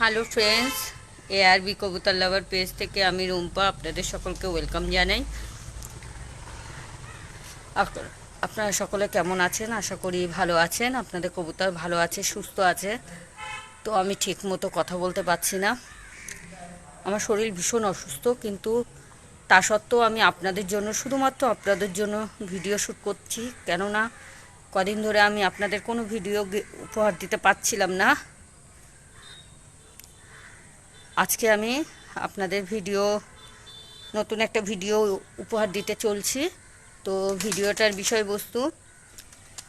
Hello friends, ARB কবুতর লাভার page থেকে আমি রুম্পা আপনাদের সকলকে ওয়েলকাম জানাই। আপনারা সকলে কেমন আছেন? আশা করি ভালো আছেন। আপনাদের কবুতর ভালো আছে, সুস্থ আছে। তো আমি ঠিক মতো কথা বলতে পারছি না, আমার শরীর ভীষণ অসুস্থ, কিন্তু তা সত্ত্বেও আমি আপনাদের জন্য, শুধুমাত্র আপনাদের জন্য ভিডিও শ্যুট করছি। কেননা কদিন ধরে আমি আপনাদের কোনো ভিডিও উপহার দিতে পারছিলাম না। আজকে আমি আপনাদের নতুন একটা ভিডিও উপহার দিতে চলছি। তো ভিডিওটার বিষয়বস্তু,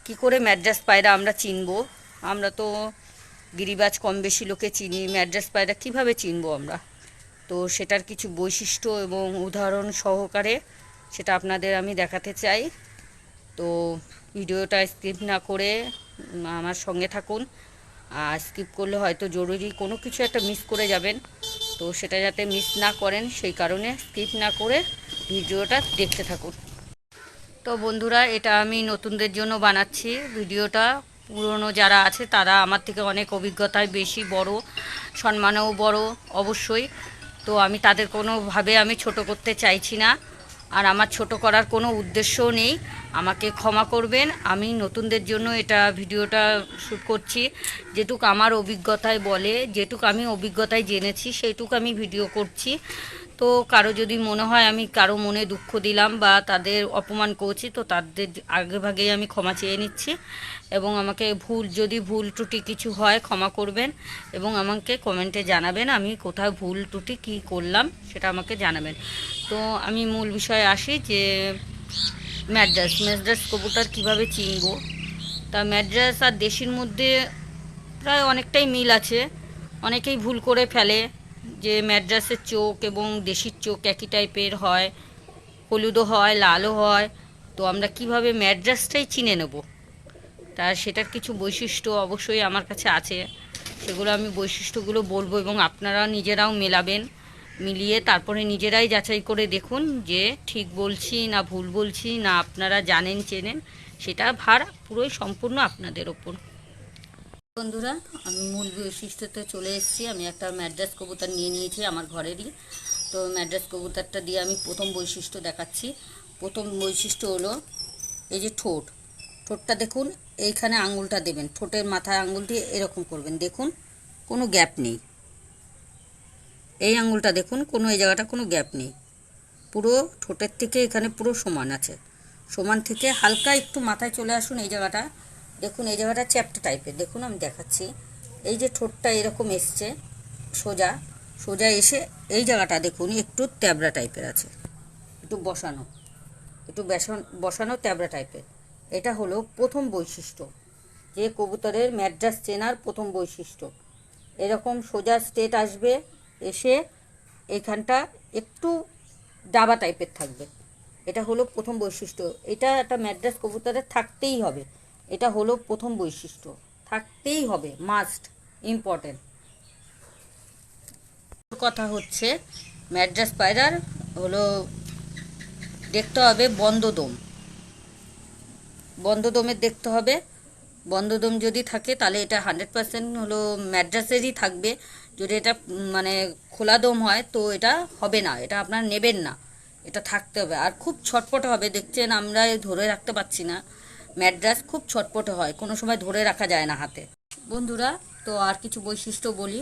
কি করে ম্যাড্রাস পায়রা আমরা চিনব। আমরা তো গিরিবাজ কম বেশি লোকে চিনি, ম্যাড্রাস পায়রা কিভাবে চিনব আমরা? তো সেটার কিছু বৈশিষ্ট্য এবং উদাহরণ সহকারে সেটা আপনাদের আমি দেখাতে চাই। তো ভিডিওটা স্কিপ না করে আমার সঙ্গে থাকুন। আর স্কিপ করলে হয়তো জরুরি কোনো কিছু একটা মিস করে যাবেন, তো সেটা যাতে মিস না করেন সেই কারণে স্কিপ না করে ভিডিওটা দেখতে থাকুন। তো বন্ধুরা, এটা আমি নতুনদের জন্য বানাচ্ছি ভিডিওটা। পুরনো যারা আছে তারা আমার থেকে অনেক অভিজ্ঞতায় বেশি, বড়, সম্মানেও বড় অবশ্যই। তো আমি তাদের কোনোভাবে আমি ছোট করতে চাইছি না, আর আমার ছোট করার কোনো উদ্দেশ্যও নেই। আমাকে ক্ষমা করবেন, আমি নতুনদের জন্য এটা ভিডিওটা শ্যুট করছি। যেটুকু আমার অভিজ্ঞতায় বলে, যেটুকু আমি অভিজ্ঞতায় জেনেছি সেইটুকু আমি ভিডিও করছি। তো কারো যদি মনে হয় আমি কারো মনে দুঃখ দিলাম বা তাদের অপমান করছি, তো তাদের আগেভাগেই আমি ক্ষমা চেয়ে নিচ্ছি। এবং আমাকে যদি ভুল ত্রুটি কিছু হয় ক্ষমা করবেন, এবং আমাকে কমেন্টে জানাবেন আমি কোথায় ভুল ত্রুটি কী করলাম সেটা আমাকে জানাবেন। তো আমি মূল বিষয়ে আসি যে ম্যাড্রাস কবুতর কীভাবে চিনব। তা ম্যাড্রাস আর দেশির মধ্যে প্রায় অনেকটাই মিল আছে। অনেকেই ভুল করে ফেলে যে ম্যাড্রাসের চোখ এবং দেশির চোখ একই টাইপের হয়, হলুদও হয়, লালও হয়। তো আমরা কিভাবে ম্যাড্রাসটাই চিনে নেব? তা সেটার কিছু বৈশিষ্ট্য অবশ্যই আমার কাছে আছে, সেগুলো আমি বৈশিষ্ট্যগুলো বলবো এবং আপনারা নিজেরাও মেলাবেন। মিলিয়ে তারপরে নিজেরাই যাচাই করে দেখুন যে ঠিক বলছি না ভুল বলছি, না আপনারা জানেন চেনেন, সেটা ভার পুরোই সম্পূর্ণ আপনাদের ওপর। বন্ধুরা, আমি মূল বৈশিষ্ট্যতে চলে এসেছি। আমি একটা ম্যাড্রাস কবুতর নিয়ে নিয়েছি আমার ঘরেরই। তো ম্যাড্রাস কবুতরটা দিয়ে আমি প্রথম বৈশিষ্ট্য দেখাচ্ছি। প্রথম বৈশিষ্ট্য হলো এই যে ঠোঁটটা দেখুন, এইখানে আঙুলটা দেবেন, ঠোঁটের মাথায় আঙুল দিয়ে এরকম করবেন, দেখুন কোনো গ্যাপ নেই। এই আঙুলটা দেখুন, এই জায়গাটা কোনো গ্যাপ নেই, পুরো ঠোঁটের থেকে এখানে পুরো সমান আছে। সমান থেকে হালকা একটু মাথায় চলে আসুন, এই জায়গাটা দেখুন, এই জায়গাটা চ্যাপ্টা টাইপের, দেখুন আমি দেখাচ্ছি। এই যে ঠোঁটটা এরকম এসছে, সোজা সোজা এসে এই জায়গাটা দেখুন একটু ট্যাবড়া টাইপের আছে, একটু বসানো, বসানো ট্যাবড়া টাইপের। এটা হলো প্রথম বৈশিষ্ট্য, যে কবুতরের ম্যাড্রাস চেনার প্রথম বৈশিষ্ট্য। এরকম সোজা স্ট্রেট আসবে, এসে এইখানটা একটু ডাবা টাইপের থাকবে। এটা হলো প্রথম বৈশিষ্ট্য। এটা একটা ম্যাড্রাস কবুতরের থাকতেই হবে, এটা হলো প্রথম বৈশিষ্ট্য, থাকতেই হবে, মাস্ট, ইম্পর্টেন্ট। কথা হচ্ছে ম্যাড্রাস পায়রার হলো দেখতে হবে বন্ধ দমের দেখতে হবে। বন্ধদম যদি থাকে তাহলে এটা 100% হলো ম্যাড্রাসেরই থাকবে। যদি এটা মানে খোলা দম হয় তো এটা হবে না, এটা আপনার নেবেন না, এটা থাকতে হবে। আর খুব ছটপটে হবে, দেখছেন আমরা ধরে রাখতে পারছি না, ম্যাড্রাস খুব ছটপটে হয়, কোনো সময় ধরে রাখা যায় না হাতে। বন্ধুরা, তো আর কিছু বৈশিষ্ট্য বলি।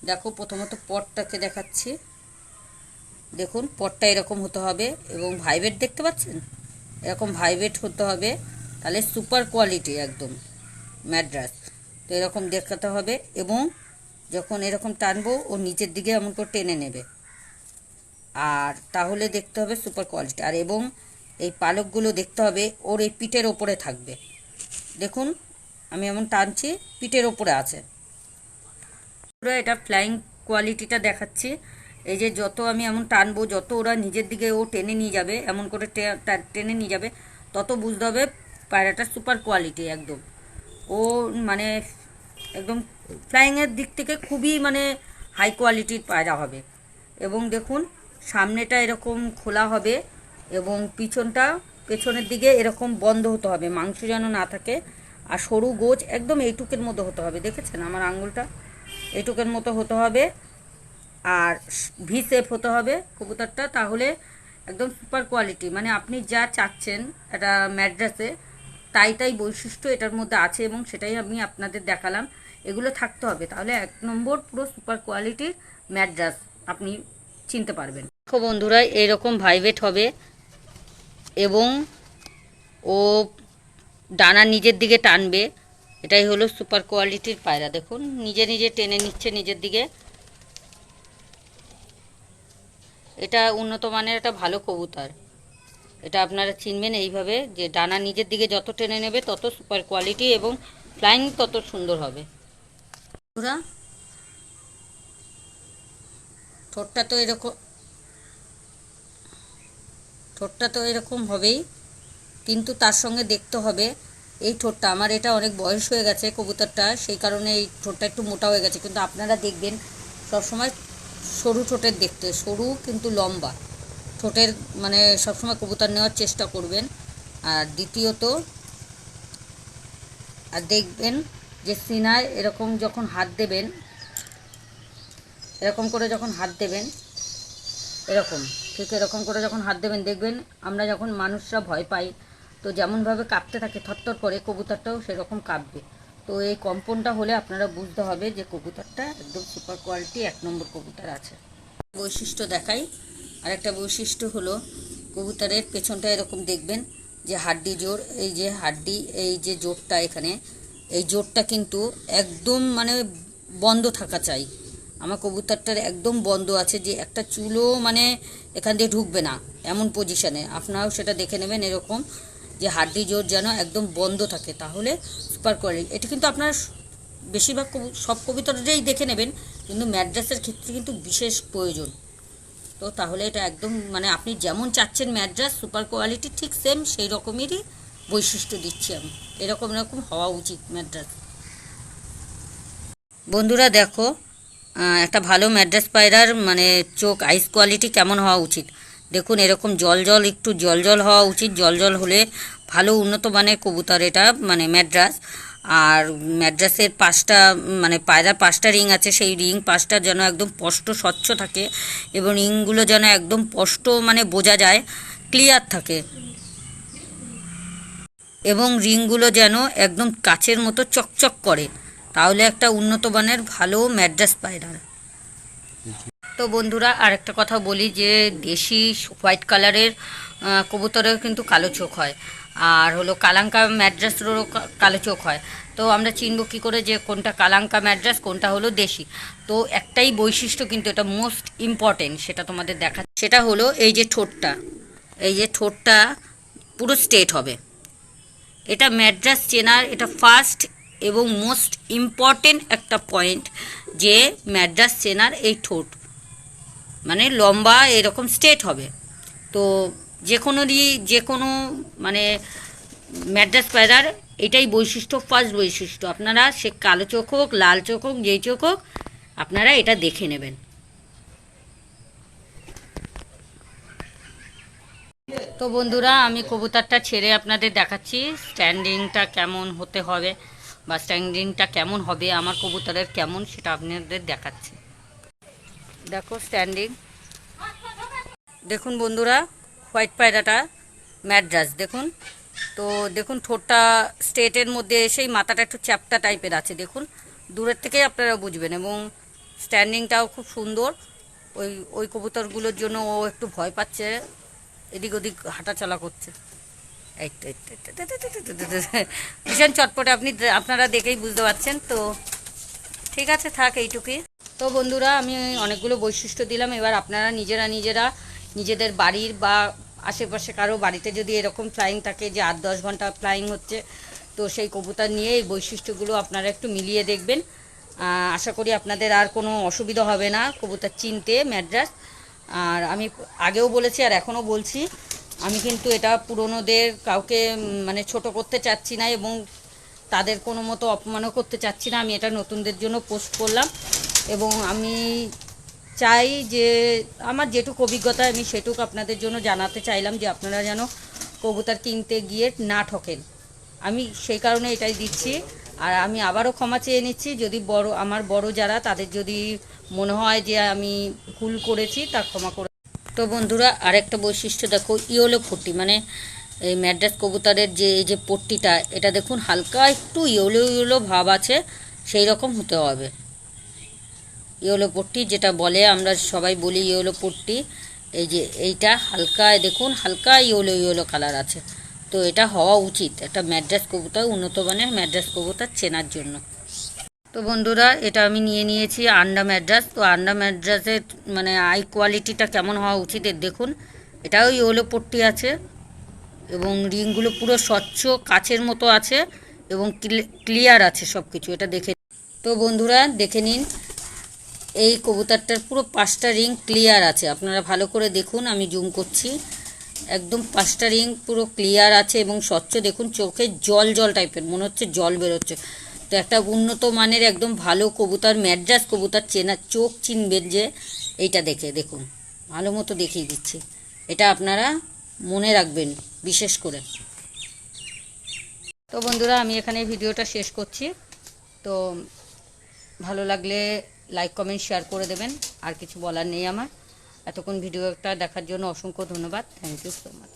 দেখো, প্রথমত পটটাকে দেখাচ্ছি, দেখুন পটটা এরকম হতে হবে এবং ভাইব্রেট দেখতে পাচ্ছেন, এরকম ভাইব্রেট হতে হবে, তাহলে সুপার কোয়ালিটি একদম ম্যাড্রাস। তো এরকম দেখাতে হবে, এবং যখন এরকম টানবো ও নিচের দিকে এমন করে টেনে নেবে, আর তাহলে দেখতে হবে সুপার কোয়ালিটি। আর এবং এই পালকগুলো দেখতে হবে ওর এই পিঠের ওপরে থাকবে, দেখুন আমি এমন টানছি, পিঠের ওপরে আছে পুরো। এটা ফ্লাইং কোয়ালিটিটা দেখাচ্ছি। এই যে যত আমি এমন টানবো, যত ওরা নিজের দিকে ও টেনে নিয়ে যাবে, এমন করে টেনে নিয়ে যাবে, তত বুঝতে হবে পায়রাটা সুপার কোয়ালিটি একদম। ও মানে একদম ফ্লাইংয়ের দিক থেকে খুবই মানে হাই কোয়ালিটির পায়রা হবে। এবং দেখুন সামনেটা এরকম খোলা হবে, এবং পেছনের দিকে এরকম বন্ধ হতে হবে, মাংস যেন না থাকে। আর সরু গোছ একদম এইটুকের মধ্যে হতে হবে, দেখেছেন আমার আঙুলটা, এইটুকের মতো হতে হবে, আর ভি শেপ হতে হবে কবুতরটা, তাহলে একদম সুপার কোয়ালিটি, মানে আপনি যা চাচ্ছেন একটা ম্যাড্রাসে তাই তাই বৈশিষ্ট্য এটার মধ্যে আছে, এবং সেটাই আমি আপনাদের দেখালাম। এগুলো থাকতে হবে, তাহলে 1 নম্বর পুরো সুপার কোয়ালিটির ম্যাড্রাস আপনি চিনতে পারবেন। দেখো বন্ধুরা, এরকম ভাইব্রেট হবে এবং ও ডানা নিজের দিকে টানবে। এটাই হলো সুপার কোয়ালিটির পায়রা। দেখুন নিজে নিজে টেনে নিচ্ছে নিজের দিকে। এটা উন্নত মানের একটা ভালো কবুতর। এটা আপনারা চিনবেন এইভাবে, যে ডানা নিজের দিকে যত টেনে নেবে তত সুপার কোয়ালিটি এবং ফ্লাইং তত সুন্দর হবে। বন্ধুরা, ঠোঁটটা তো এরকম হবেই, কিন্তু তার সঙ্গে দেখতে হবে এই ঠোঁটটা। আমার এটা অনেক বয়স হয়ে গেছে কবুতরটা, সেই কারণে এই ঠোঁটটা একটু মোটা হয়ে গেছে, কিন্তু আপনারা দেখবেন সবসময় সরু ঠোঁটের দেখতে, সরু কিন্তু লম্বা ঠোঁটের মানে সবসময় কবুতর নেওয়ার চেষ্টা করবেন। আর দ্বিতীয়ত আর দেখবেন যে সিনায় এরকম যখন হাত দেবেন, এরকম করে যখন হাত দেবেন, এরকম ঠিক এরকম করে যখন হাত দেবেন, দেখবেন আমরা যখন মানুষরা ভয় পাই তো যেমনভাবে কাঁপতে থাকে থরথর করে, কবুতরটাও সেরকম কাঁপবে। তো এই কম্পনটা হলে আপনারা বুঝতে হবে যে কবুতরটা একদম সুপার কোয়ালিটি 1 নম্বর কবুতর আছে। বৈশিষ্ট্য দেখাই। আরেকটা বৈশিষ্ট্য হলো কবুতরের পেছনটা এরকম দেখবেন যে হাড্ডি জোড়, এই যে হাড্ডি, এই যে জোড়টা এখানে, এই জোড়টা কিন্তু একদম মানে বন্ধ থাকা চাই। আমার কবুতরটার একদম বন্ধ আছে, যে একটা চুলও মানে এখান দিয়ে ঢুকবে না, এমন পজিশানে। আপনারাও সেটা দেখে নেবেন, এরকম যে হাড্ডি জোড় যেন একদম বন্ধ থাকে, তাহলে সুপার কোয়ালিটি। এটা কিন্তু আপনার বেশিরভাগ সব কবুতরেরই দেখে নেবেন, কিন্তু ম্যাড্রাসের ক্ষেত্রে কিন্তু বিশেষ প্রয়োজন। তো তাহলে এটা একদম মানে আপনি যেমন চাচ্ছেন ম্যাড্রাস সুপার কোয়ালিটি, ঠিক সেম সেই রকমেরই বৈশিষ্ট্য দিচ্ছি আমি। এরকম এরকম হওয়া উচিত ম্যাড্রাস। বন্ধুরা দেখো, একটা ভালো ম্যাড্রাস পায়রার মানে চোখ আইস কোয়ালিটি কেমন হওয়া উচিত। দেখুন এরকম জল জল, একটু জল জল হওয়া উচিত। জল জল হলে ভালো উন্নত মানের কবুতর এটা, মানে ম্যাড্রাস। আর ম্যাড্রাসের পাঁচটা মানে পায়রার 5টা রিং আছে, সেই রিং 5টা যেন একদম স্পষ্ট স্বচ্ছ থাকে, এবং রিংগুলো যেন একদম স্পষ্ট মানে বোঝা যায়, ক্লিয়ার থাকে, এবং রিংগুলো যেন একদম কাচের মতো চকচক করে, তাহলে একটা উন্নত মানের ভালো ম্যাড্রাস পায়রা। তো বন্ধুরা, আরেকটা কথা বলি, যে দেশি হোয়াইট কালারের কবুতরেও কিন্তু কালো চোখ হয়, আর হলো কালাঙ্কা ম্যাড্রাসেরও কালো চোখ হয়। তো আমরা চিনব কী করে যে কোনটা কালাঙ্কা ম্যাড্রাস, কোনটা হলো দেশি? তো একটাই বৈশিষ্ট্য কিন্তু এটা মোস্ট ইম্পর্টেন্ট, সেটা তোমাদের দেখা, সেটা হলো এই যে ঠোঁটটা, এই যে ঠোঁটটা পুরো স্ট্রেট হবে। এটা ম্যাড্রাস চেনার এটা ফার্স্ট এবং মোস্ট ইম্পর্টেন্ট একটা পয়েন্ট, যে ম্যাড্রাস চেনার এই ঠোঁট মানে লম্বা এরকম স্ট্রেট হবে। তো যে কোনো মানে ম্যাড্রাস পায়রার এটাই বৈশিষ্ট্য, ফার্স্ট বৈশিষ্ট্য। আপনারা সে কালো চোখ হোক, লাল চোখ হোক, যেই চোখ হোক, আপনারা এটা দেখে নেবেন। তো বন্ধুরা, আমি কবুতরটা ছেড়ে আপনাদের দেখাচ্ছি স্ট্যান্ডিংটা কেমন হতে হবে, বা স্ট্যান্ডিংটা কেমন হবে আমার কবুতরের কেমন, সেটা আপনাদের দেখাচ্ছি। দেখো স্ট্যান্ডিং, দেখুন বন্ধুরা, হোয়াইট পায়রাটা ম্যাড্রাস দেখুন। তো দেখুন ঠোঁটটা স্ট্রেটের মধ্যে এসেই মাথাটা একটু চ্যাপ্টা টাইপের আছে, দেখুন দূরের থেকেই আপনারা বুঝবেন, এবং স্ট্যান্ডিংটাও খুব সুন্দর। ওই ওই কবুতরগুলোর জন্য ও একটু ভয় পাচ্ছে, এদিক ওদিক হাঁটাচলা করছে, এই তো ভীষণ চটপটে, আপনারা দেখেই বুঝতে পারছেন। তো ঠিক আছে, থাক এইটুকুই। তো বন্ধুরা, আমি অনেকগুলো বৈশিষ্ট্য দিলাম, এবার আপনারা নিজেরা নিজেদের বাড়ির বা আশেপাশে কারো বাড়িতে যদি এরকম ফ্লাইং থাকে যে 8-10 ঘন্টা ফ্লাইং হচ্ছে, তো সেই কবুতর নিয়ে এই বৈশিষ্ট্যগুলো আপনারা একটু মিলিয়ে দেখবেন। আশা করি আপনাদের আর কোনো অসুবিধা হবে না কবুতর চিনতে ম্যাড্রাস। আর আমি আগেও বলেছি আর এখনও বলছি, আমি কিন্তু এটা পুরনোদের কাউকে মানে ছোট করতে চাচ্ছি না, এবং তাদের কোনো মতো অপমানও করতে চাচ্ছি না। আমি এটা নতুনদের জন্য পোস্ট করলাম, এবং আমি চাই যে আমার যেটুকু অভিজ্ঞতা আমি সেটুকু আপনাদের জন্য জানাতে চাইলাম, যে আপনারা যেন কবুতর কিনতে গিয়ে না ঠকেন। আমি সেই কারণে এটাই দিচ্ছি। আর আমি আবারও ক্ষমা চেয়ে নিচ্ছি যদি আমার বড় যারা তাদের যদি মনে হয় যে আমি ভুল করেছি তা ক্ষমা করে। তো বন্ধুরা আরেকটা বৈশিষ্ট্য দেখো, ইয়েলো পট্টি, মানে এই ম্যাড্রাস কবুতরের যে এই যে পট্টিটা, এটা দেখুন হালকা একটু ইয়েলো ইয়েলো ভাব আছে, সেই রকম হতে হবে। ইয়েলো পট্টি যেটা বলে, আমরা সবাই বলি ইয়েলো পট্টি, এই যে এইটা হালকা দেখুন হালকা ইয়েলো ইয়েলো কালার আছে। তো এটা হওয়া উচিত একটা ম্যাড্রাস কবুতর, উন্নত মানের ম্যাড্রাস কবুতর চেনার জন্য। তো বন্ধুরা এটা আমি নিয়ে নিয়েছি আন্ডা ম্যাড্রাস। তো আন্ডা ম্যাড্রাসের মানে আই কোয়ালিটিটা কেমন হওয়া উচিত এর দেখুন, এটাও ইয়েলো পট্টি আছে এবং রিংগুলো পুরো স্বচ্ছ কাচের মতো আছে এবং ক্লিয়ার আছে সব কিছু, এটা দেখে। তো বন্ধুরা দেখে নিন, এই কবুতরটার পুরো 5টা রিং ক্লিয়ার আছে, আপনারা ভালো করে দেখুন, আমি জুম করছি, একদম 5টা রিং পুরো ক্লিয়ার আছে এবং স্বচ্ছ। দেখুন চোখে জল জল টাইপের মনে হচ্ছে জল বেরোচ্ছে। তো একটা উন্নত মানের একদম ভালো কবুতর, ম্যাড্রাস কবুতর চেনা, চোখ চিনবেন যে এইটা দেখে। দেখুন ভালো মতো দেখিয়ে দিচ্ছি, এটা আপনারা মনে রাখবেন বিশেষ করে। তো বন্ধুরা আমি এখানে ভিডিওটা শেষ করছি। তো ভালো লাগলে লাইক কমেন্ট শেয়ার করে দেবেন, আর কিছু বলার নেই আমার। এতক্ষণ ভিডিওটা দেখার জন্য অসংখ্য ধন্যবাদ। Thank you so much.